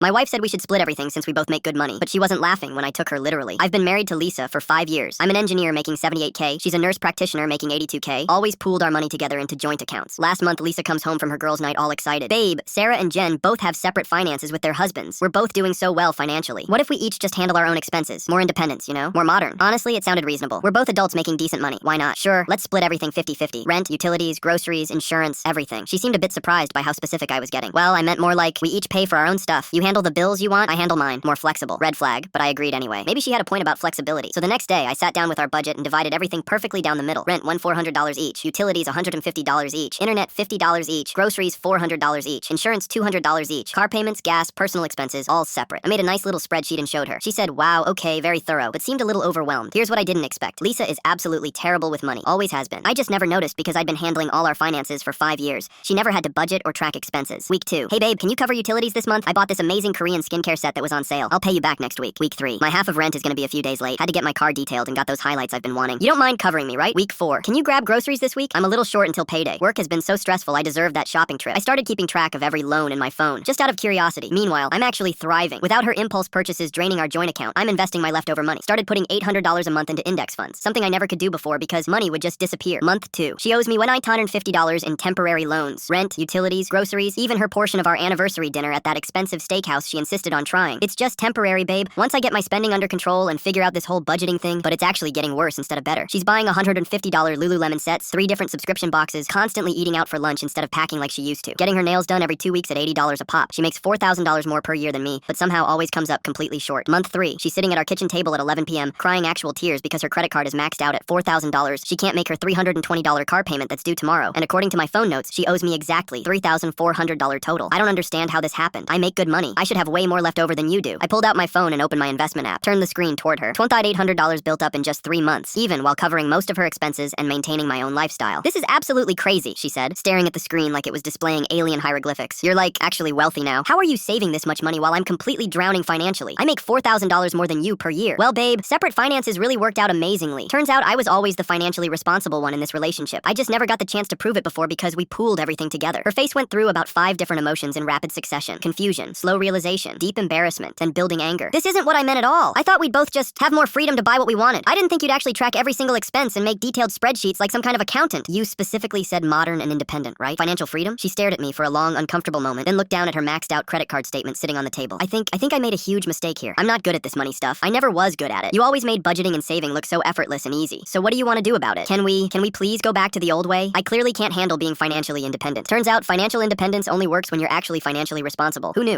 My wife said we should split everything since we both make good money, but she wasn't laughing when I took her literally. I've been married to Lisa for 5 years. I'm an engineer making 78K. She's a nurse practitioner making 82K. Always pooled our money together into joint accounts. Last month, Lisa comes home from her girls' night all excited. Babe, Sarah and Jen both have separate finances with their husbands. We're both doing so well financially. What if we each just handle our own expenses? More independence, you know? More modern. Honestly, it sounded reasonable. We're both adults making decent money. Why not? Sure, let's split everything 50-50. Rent, utilities, groceries, insurance, everything. She seemed a bit surprised by how specific I was getting. Well, I meant more like, we each pay for our own stuff. You handle the bills you want, I handle mine. More flexible. Red flag, but I agreed anyway. Maybe she had a point about flexibility. So the next day, I sat down with our budget and divided everything perfectly down the middle. Rent $400 each. Utilities $150 each. Internet $50 each. Groceries $400 each. Insurance $200 each. Car payments, gas, personal expenses, all separate. I made a nice little spreadsheet and showed her. She said, wow, okay, very thorough, but seemed a little overwhelmed. Here's what I didn't expect. Lisa is absolutely terrible with money. Always has been. I just never noticed because I'd been handling all our finances for 5 years. She never had to budget or track expenses. Week 2. Hey babe, can you cover utilities this month? I bought this amazing Korean skincare set that was on sale. I'll pay you back next week. Week 3. My half of rent is gonna be a few days late. Had to get my car detailed and got those highlights I've been wanting. You don't mind covering me, right? Week 4. Can you grab groceries this week? I'm a little short until payday. Work has been so stressful I deserve that shopping trip. I started keeping track of every loan in my phone, just out of curiosity. Meanwhile, I'm actually thriving. Without her impulse purchases draining our joint account, I'm investing my leftover money. Started putting $800 a month into index funds, something I never could do before because money would just disappear. Month 2. She owes me $150 in temporary loans. Rent, utilities, groceries, even her portion of our anniversary dinner at that expensive steakhouse she insisted on trying. It's just temporary, babe. Once I get my spending under control and figure out this whole budgeting thing, but it's actually getting worse instead of better. She's buying $150 Lululemon sets, 3 different subscription boxes, constantly eating out for lunch instead of packing like she used to. Getting her nails done every 2 weeks at $80 a pop. She makes $4,000 more per year than me, but somehow always comes up completely short. Month 3. She's sitting at our kitchen table at 11 p.m., crying actual tears because her credit card is maxed out at $4,000. She can't make her $320 car payment that's due tomorrow, and according to my phone notes, she owes me exactly $3,400 total. I don't understand how this happened. I make good money. I should have way more left over than you do. I pulled out my phone and opened my investment app, turned the screen toward her. $2,800 built up in just 3 months, even while covering most of her expenses and maintaining my own lifestyle. This is absolutely crazy, she said, staring at the screen like it was displaying alien hieroglyphics. You're like, actually wealthy now. How are you saving this much money while I'm completely drowning financially? I make $4,000 more than you per year. Well, babe, separate finances really worked out amazingly. Turns out I was always the financially responsible one in this relationship. I just never got the chance to prove it before because we pooled everything together. Her face went through about 5 different emotions in rapid succession. Confusion, slow realization, deep embarrassment, and building anger. This isn't what I meant at all. I thought we'd both just have more freedom to buy what we wanted. I didn't think you'd actually track every single expense and make detailed spreadsheets like some kind of accountant. You specifically said modern and independent, right? Financial freedom? She stared at me for a long, uncomfortable moment, then looked down at her maxed out credit card statement sitting on the table. I think I made a huge mistake here. I'm not good at this money stuff. I never was good at it. You always made budgeting and saving look so effortless and easy. So what do you want to do about it? Can we please go back to the old way? I clearly can't handle being financially independent. Turns out financial independence only works when you're actually financially responsible. Who knew?